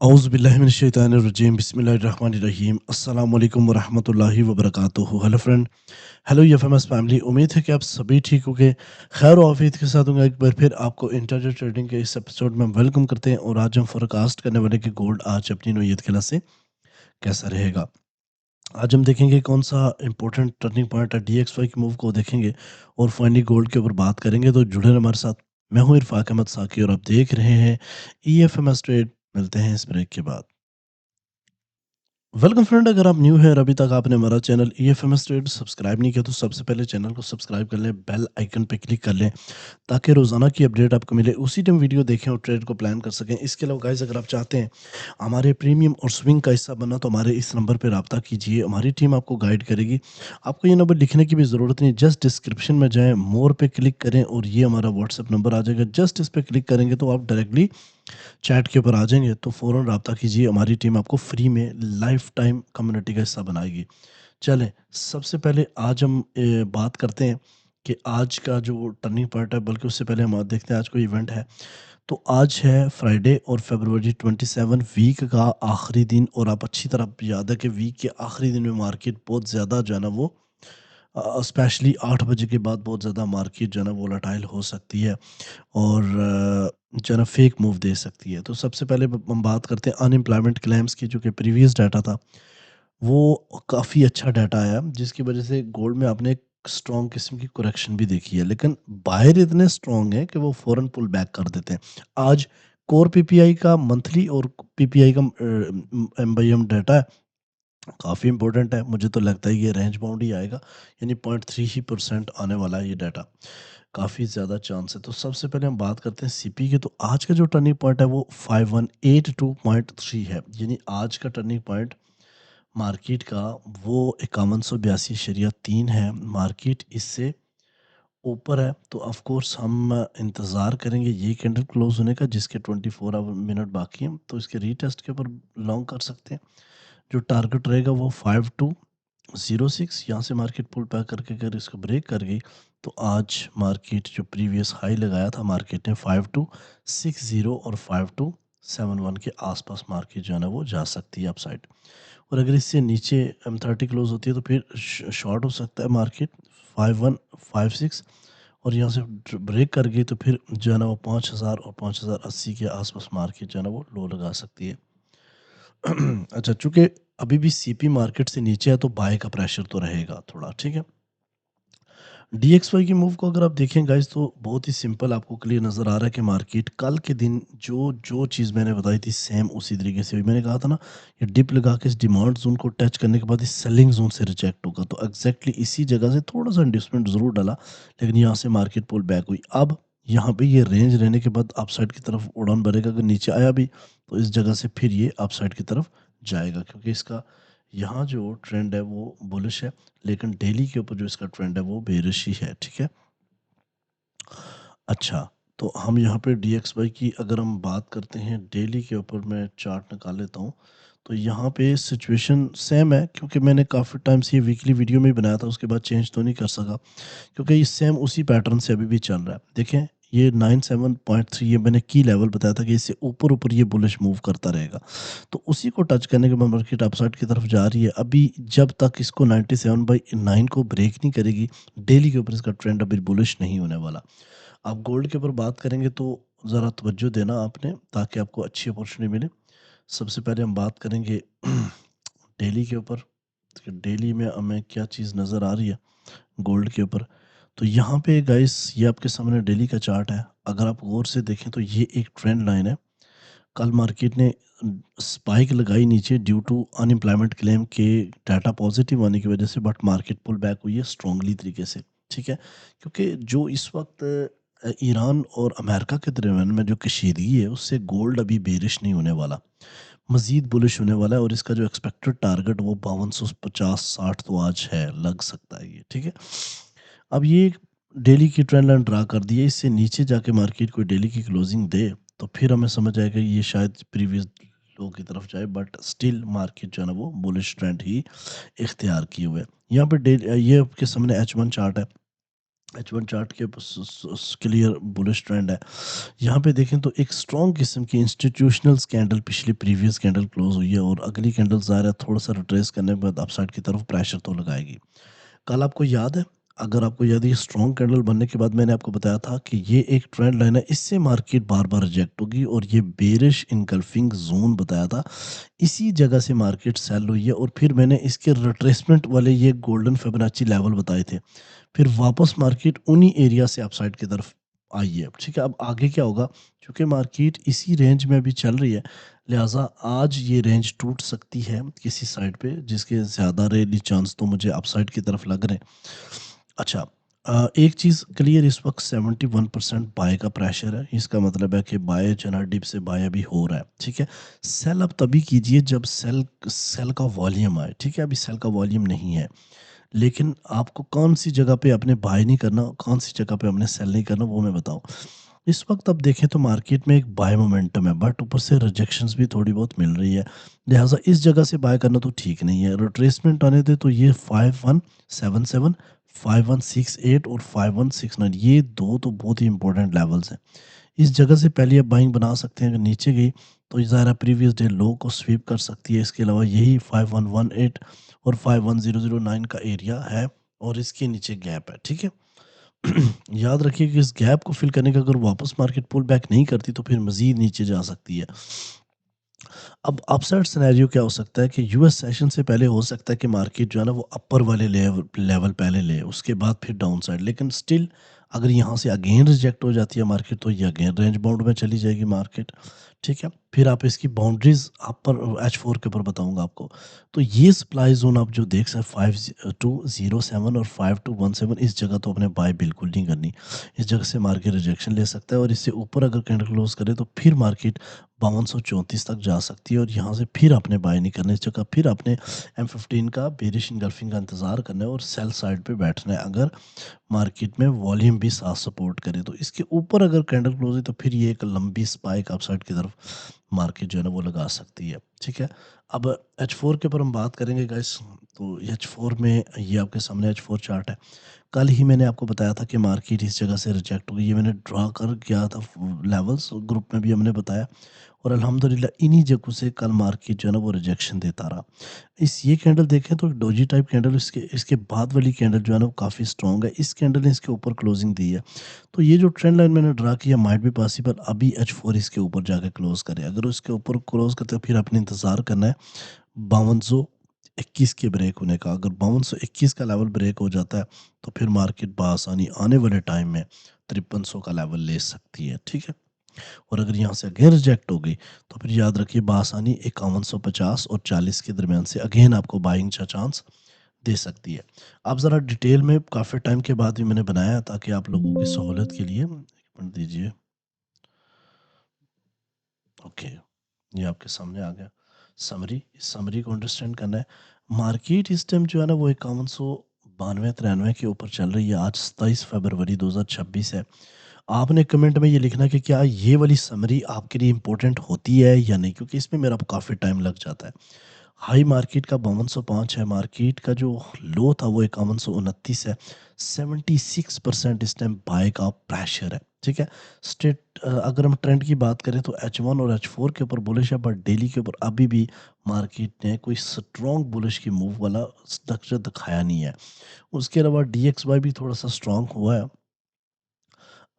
औज़ुबिल्लाहिमिनश्शैतानिर्रजीम बिस्मिल्लाहिर्रहमानिर्रहीम अस्सलामु अलैकुम वरहमतुल्लाहि वबरकातुहू। Hello friend, hello FMS family. उम्मीद है कि आप सभी ठीक होंगे, खैर और आफियत के साथ होंगे। एक बार फिर आपको इंटरनेट ट्रेडिंग के इस एपिसोड में वेलकम करते हैं और आज हम फोरकास्ट करने वाले कि गोल्ड आज अपनी नौयत के से कैसा रहेगा। आज हम देखेंगे कौन सा इंपॉर्टेंट टर्निंग पॉइंट है, डीएक्सवाई की मूव को देखेंगे और फाइनली गोल्ड के ऊपर बात करेंगे। तो जुड़े रहे हमारे साथ। मैं हूं इरफाक अहमद साकी और आप देख रहे हैं ईएफएमएस ट्रेड। मिलते हैं इस ब्रेक के बाद। वेलकम फ्रेंड, अगर आप न्यू है और अभी तक आपने हमारा चैनल ईएफएमएस ट्रेड सब्सक्राइब नहीं किया तो सबसे पहले चैनल को सब्सक्राइब कर लें, बेल आइकन पे क्लिक कर लें ताकि रोज़ाना की अपडेट आपको मिले, उसी टाइम वीडियो देखें और ट्रेड को प्लान कर सकें। इसके अलावा गाइस, अगर आप चाहते हैं हमारे प्रीमियम और स्विंग का हिस्सा बनना तो हमारे इस नंबर पर रब्ता कीजिए, हमारी टीम आपको गाइड करेगी। आपको ये नंबर लिखने की भी ज़रूरत नहीं, जस्ट डिस्क्रिप्शन में जाएँ, मोर पे क्लिक करें और ये हमारा व्हाट्सएप नंबर आ जाएगा। जस्ट इस पे क्लिक करेंगे तो आप डायरेक्टली चैट के ऊपर आ जाएँगे, तो फ़ौरन राब्ता कीजिए, हमारी टीम आपको फ्री में लाइफ़ टाइम कम्युनिटी का हिस्सा बनाएगी। चलें, सबसे पहले आज हम बात करते हैं कि आज का जो टर्निंग पॉइंट है, बल्कि उससे पहले हम देखते हैं आज कोई इवेंट है। तो आज है फ्राइडे और फ़रवरी 27 वीक का आखिरी दिन, और आप अच्छी तरह याद है कि वीक के आखिरी दिन में मार्केट बहुत ज़्यादा जो है ना वो स्पेशली 8 बजे के बाद बहुत ज़्यादा मार्केट जो है ना वोलेटाइल हो सकती है और जो है ना फेक मूव दे सकती है। तो सबसे पहले हम बात करते हैं अनएम्प्लॉयमेंट क्लेम्स की, जो कि प्रीवियस डाटा था, वो काफ़ी अच्छा डाटा आया, जिसकी वजह से गोल्ड में आपने एक स्ट्रॉन्ग किस्म की करेक्शन भी देखी है। लेकिन बाहर इतने स्ट्रॉन्ग हैं कि वो फ़ौरन पुल बैक कर देते हैं। आज कोर पीपीआई का मंथली और पीपीआई का एमबाईएम डाटा है, काफ़ी इंपॉर्टेंट है। मुझे तो लगता है ये रेंज बाउंड ही आएगा, यानी 0.3 ही परसेंट आने वाला है ये डाटा। काफ़ी ज़्यादा चांस है। तो सबसे पहले हम बात करते हैं सीपी की। तो आज का जो टर्निंग पॉइंट है वो 5182.3 है, यानी आज का टर्निंग पॉइंट मार्केट का वो 5182.3 है। मार्केट इससे ऊपर है तो ऑफ कोर्स हम इंतज़ार करेंगे ये कैंडल क्लोज होने का, जिसके 24 आवर मिनट बाकी हैं, तो इसके रीटेस्ट के ऊपर लॉन्ग कर सकते हैं। जो टारगेट रहेगा वो 5206, यहाँ से मार्केट पुल बैक करके अगर इसको ब्रेक कर गई तो आज मार्केट जो प्रीवियस हाई लगाया था मार्केट ने 5260 और 5271 के आसपास मार्केट जो है ना वो जा सकती है अपसाइड। और अगर इससे नीचे M30 क्लोज होती है तो फिर शॉर्ट हो सकता है मार्केट 5156, और यहाँ से ब्रेक कर गई तो फिर जो है ना वो 5000 और 5080 के आसपास मार्केट जो है ना वो लो लगा सकती है। अच्छा, चूँकि अभी भी सीपी मार्केट से नीचे है तो बाय का प्रेशर तो रहेगा थोड़ा, ठीक है? डीएक्सवाई की मूव को अगर आप देखें गाइस तो बहुत ही सिंपल आपको क्लियर नज़र आ रहा है कि मार्केट कल के दिन जो जो चीज़ मैंने बताई थी सेम उसी तरीके से हुई। मैंने कहा था ना, ये डिप लगा के इस डिमांड ज़ोन को टच करने के बाद इस सेलिंग ज़ोन से रिजेक्ट होगा, तो एग्जैक्टली इसी जगह से थोड़ा सा इंडस्टमेंट ज़रूर डाला, लेकिन यहाँ से मार्केट पुल बैक हुई। अब यहाँ पे ये रेंज रहने के बाद अपसाइड की तरफ उड़ान भरेगा। अगर नीचे आया भी तो इस जगह से फिर ये अपसाइड की तरफ जाएगा, क्योंकि इसका यहाँ जो ट्रेंड है वो बुलिश है, लेकिन डेली के ऊपर जो इसका ट्रेंड है वो बेरिश ही है, ठीक है? अच्छा, तो हम यहाँ पे डीएक्सवाई की अगर हम बात करते हैं डेली के ऊपर, मैं चार्ट निकाल लेता हूँ। तो यहाँ पे सिचुएशन सेम है, क्योंकि मैंने काफ़ी टाइम से ये वीकली वीडियो में ही बनाया था, उसके बाद चेंज तो नहीं कर सका, क्योंकि ये सेम उसी पैटर्न से अभी भी चल रहा है। देखें, ये 97.3 ये मैंने की लेवल बताया था कि इससे ऊपर-ऊपर ये बुलिश मूव करता रहेगा। तो उसी को टच करने के बाद मार्केट अपसाइड की तरफ जा रही है। अभी जब तक इसको 97/9 को ब्रेक नहीं करेगी, डेली के ऊपर इसका ट्रेंड अभी बुलिश नहीं होने वाला। आप गोल्ड के ऊपर बात करेंगे तो ज़रा तवज्जो देना आपने, ताकि आपको अच्छी अपॉर्चुनिटी मिले। सबसे पहले हम बात करेंगे डेली के ऊपर कि डेली में हमें क्या चीज़ नज़र आ रही है गोल्ड के ऊपर। तो यहाँ पे गाइस ये आपके सामने डेली का चार्ट है। अगर आप गौर से देखें तो ये एक ट्रेंड लाइन है। कल मार्केट ने स्पाइक लगाई नीचे ड्यू टू अनएम्प्लॉयमेंट क्लेम के डाटा पॉजिटिव आने की वजह से, बट मार्केट पुल बैक हुई है स्ट्रांगली तरीके से, ठीक है? क्योंकि जो इस वक्त ईरान और अमेरिका के दरमियान में जो कशीदगी है उससे गोल्ड अभी बेरिश नहीं होने वाला, मजीद बुलिश होने वाला है, और इसका जो एक्सपेक्टेड टारगेट वो 5250-60 तो आज है, लग सकता है ये, ठीक है? अब ये डेली की ट्रेंड लाइन ड्रा कर दी है, इससे नीचे जाके मार्केट कोई डेली की क्लोजिंग दे तो फिर हमें समझ आएगा ये शायद प्रीवियस लो की तरफ जाए, बट स्टिल मार्केट जो है ना वो बुलिश ट्रेंड ही इख्तियार किए हुए है। यहाँ पे ये आपके सामने H1 चार्ट है। H1 चार्ट के क्लियर बुलिश ट्रेंड है। यहाँ पे देखें तो एक स्ट्रॉन्ग किस्म की इंस्टीट्यूशनल कैंडल पिछली प्रीवियस कैंडल क्लोज हुई है और अगली कैंडल ज़ाहिर है थोड़ा सा रिट्रेस करने के बाद अपसाइड की तरफ प्रेशर तो लगाएगी। कल आपको याद है, अगर आपको याद है, ये स्ट्रॉन्ग कैंडल बनने के बाद मैंने आपको बताया था कि ये एक ट्रेंड लाइन है, इससे मार्केट बार बार रिजेक्ट होगी और ये बेरिश इनगल्फिंग जोन बताया था। इसी जगह से मार्केट सेल हुई है और फिर मैंने इसके रिट्रेसमेंट वाले ये गोल्डन फिबोनाची लेवल बताए थे। फिर वापस मार्केट उन्हीं एरिया से अपसाइड की तरफ आई है। ठीक है, अब आगे क्या होगा, क्योंकि मार्केट इसी रेंज में अभी चल रही है, लिहाजा आज ये रेंज टूट सकती है किसी साइड पे, जिसके ज़्यादा रेली चांस तो मुझे अपसाइड की तरफ लग रहे हैं। अच्छा, एक चीज़ क्लियर, इस वक्त 71% बाय का प्रेशर है। इसका मतलब है कि बाय चना डिप से बाय अभी हो रहा है। ठीक है, सेल अब तभी कीजिए जब सेल सेल का वॉल्यूम आए। ठीक है, अभी सेल का वॉल्यूम नहीं है, लेकिन आपको कौन सी जगह पे आपने बाय नहीं करना, कौन सी जगह पे आपने सेल नहीं करना, वो मैं बताऊं। इस वक्त अब देखें तो मार्केट में एक बाय मोमेंटम है, बट ऊपर से रिजेक्शंस भी थोड़ी बहुत मिल रही है। लिहाजा इस जगह से बाय करना तो ठीक नहीं है। रिट्रेसमेंट आने दे तो ये 5177, 5168 और 5169, ये दो तो बहुत ही इंपॉर्टेंट लेवल्स हैं। इस जगह से पहले आप बाइंग बना सकते हैं। अगर नीचे गई तो ज़ाहिर प्रीवियस डे लो को स्वीप कर सकती है। इसके अलावा यही 5118 और 51009 का एरिया है और इसके नीचे गैप है। ठीक है, याद रखिए कि इस गैप को फिल करने का अगर वापस मार्केट पुल बैक नहीं करती तो फिर मजीद नीचे जा सकती है। अब अपसाइड सिनेरियो क्या हो सकता है कि यूएस सेशन से पहले हो सकता है कि मार्केट जो है ना वो अपर वाले लेवल लेवल पहले ले, उसके बाद फिर डाउन साइड, लेकिन स्टिल अगर यहाँ से अगेन रिजेक्ट हो जाती है मार्केट तो ये अगेन रेंज बाउंड में चली जाएगी मार्केट। ठीक है, फिर आप इसकी बाउंड्रीज अपर H4 के ऊपर बताऊंगा आपको। तो ये सप्लाई जोन आप जो देख सकते 5207 और 5217, इस जगह तो अपने बाय बिल्कुल नहीं करनी। इस जगह से मार्केट रिजेक्शन ले सकता है और इससे ऊपर अगर कैंडल क्लोज करे तो फिर मार्केट 5234 तक जा सकती है और यहाँ से फिर आपने बाय नहीं करना। इस जगह फिर आपने M15 का बेरिश इनगल्फिंग का इंतज़ार करना है और सेल साइड पे बैठना है, अगर मार्केट में वॉल्यूम भी साथ सपोर्ट करे। तो इसके ऊपर अगर कैंडल क्लोज है तो फिर ये एक लंबी स्पाइक अपसाइड की तरफ मार्केट जो है ना वो लगा सकती है। ठीक है, अब H4 के ऊपर हम बात करेंगे गाइस। तो H4 में ये आपके सामने H4 चार्ट है। कल ही मैंने आपको बताया था कि मार्केट इस जगह से रिजेक्ट हो गई, ये मैंने ड्रा कर किया था लेवल्स, ग्रुप में भी हमने बताया। और अल्हम्दुलिल्लाह इन्हीं जगहों से कल मार्केट जो है ना वो रिजेक्शन देता रहा। इस ये कैंडल देखें तो डोजी टाइप कैंडल, इसके इसके बाद वाली कैंडल जो है ना वो काफ़ी स्ट्रॉन्ग है। इस कैंडल ने इसके ऊपर क्लोजिंग दी है, तो ये जो ट्रेंड लाइन मैंने ड्रा किया माइट भी पॉसिबल अभी H4 इसके ऊपर जाके क्लोज करे। अगर उसके ऊपर क्लोज करते तो फिर आपने इंतज़ार करना है 5221 के ब्रेक होने का। अगर 5221 का लेवल ब्रेक हो जाता है तो फिर मार्केट बासानी आने वाले टाइम में 5300 का लेवल ले सकती है। ठीक है, और अगर यहाँ से अगेन रिजेक्ट हो गई तो फिर याद रखिए बासानी 5150 और 40 के दरमियान से अगेन आपको बाइंग का चांस दे सकती है। आप ज़रा डिटेल में काफ़ी टाइम के बाद भी मैंने बनाया है ताकि आप लोगों की सहूलियत के लिए, एक मिनट दीजिए। ओके, ये आपके सामने आ गया समरी। इस समरी को अंडरस्टैंड करना है। मार्केट इस टाइम जो है ना वो 5192-93 के ऊपर चल रही है। आज 27 फरवरी 2026 है। आपने कमेंट में ये लिखना कि क्या ये वाली समरी आपके लिए इम्पोर्टेंट होती है या नहीं, क्योंकि इसमें मेरा काफ़ी टाइम लग जाता है। हाई मार्केट का 5205 है, मार्केट का जो लो था वो 5129 है। 76% इस टाइम बाय का प्रेशर है। ठीक है, अगर हम ट्रेंड की बात करें तो H1 और H4 के ऊपर बुलिश है, बट डेली के ऊपर अभी भी मार्केट ने कोई स्ट्रॉन्ग बुलिश की मूव वाला स्ट्रक्चर दिखाया नहीं है। उसके अलावा DXY भी थोड़ा सा स्ट्रॉन्ग हुआ है।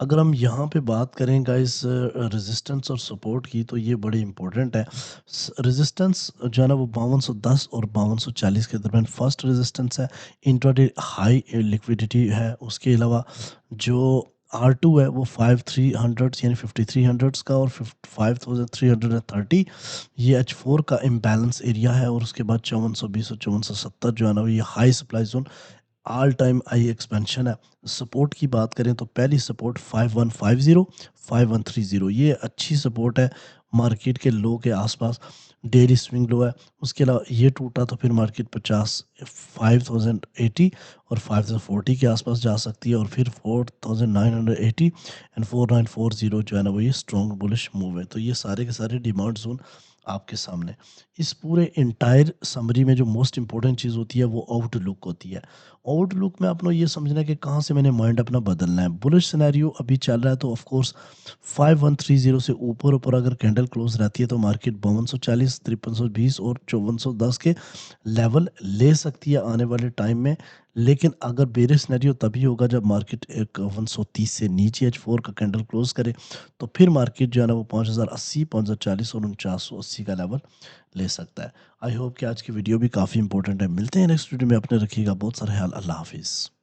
अगर हम यहाँ पे बात करें गाइस रेजिस्टेंस और सपोर्ट की तो ये बड़ी इंपॉर्टेंट है। रेजिस्टेंस जो है ना वो 5210 और 5240 के दरमियान फर्स्ट रेजिस्टेंस है। इंट्राडे हाई लिक्विडिटी है। उसके अलावा जो R2 है वो 5300 यानी 5300 का और 5330, ये H4 का इम्बैलेंस एरिया है। और उसके बाद 5420 और 5470 जो है ना ये high supply zone all time I expansion है। सपोर्ट की बात करें तो पहली सपोर्ट 5150, 5130, ये अच्छी सपोर्ट है मार्केट के लो के आसपास। डेली स्विंग लो है। उसके अलावा ये टूटा तो फिर मार्केट 5080 और 5040 के आसपास जा सकती है और फिर 4980 एंड 4940 जो है ना वो ये स्ट्रॉन्ग बुलिश मूव है। तो ये सारे के सारे डिमांड जोन आपके सामने। इस पूरे एंटायर समरी में जो मोस्ट इम्पोर्टेंट चीज़ होती है वो आउटलुक होती है। आउटलुक में अपना ये समझना है कि कहाँ से मैंने माइंड अपना बदलना है। बुलिश सिनेरियो अभी चल रहा है तो ऑफ कोर्स 5130 से ऊपर अगर कैंडल क्लोज रहती है तो मार्केट 5240, 5320 और 5410 के लेवल ले सकती है आने वाले टाइम में। लेकिन अगर बेरिश सिनेरियो तभी होगा जब मार्केट 5130 से नीचे H4 का कैंडल क्लोज करे, तो फिर मार्केट जो है ना वो 5080, 5040 और 4980 का लेवल ले सकता है। आई होप कि आज की वीडियो भी काफ़ी इंपॉर्टेंट है। मिलते हैं नेक्स्ट वीडियो में। अपने रखिएगा बहुत सारा ख्याल। अल्लाह हाफिज़।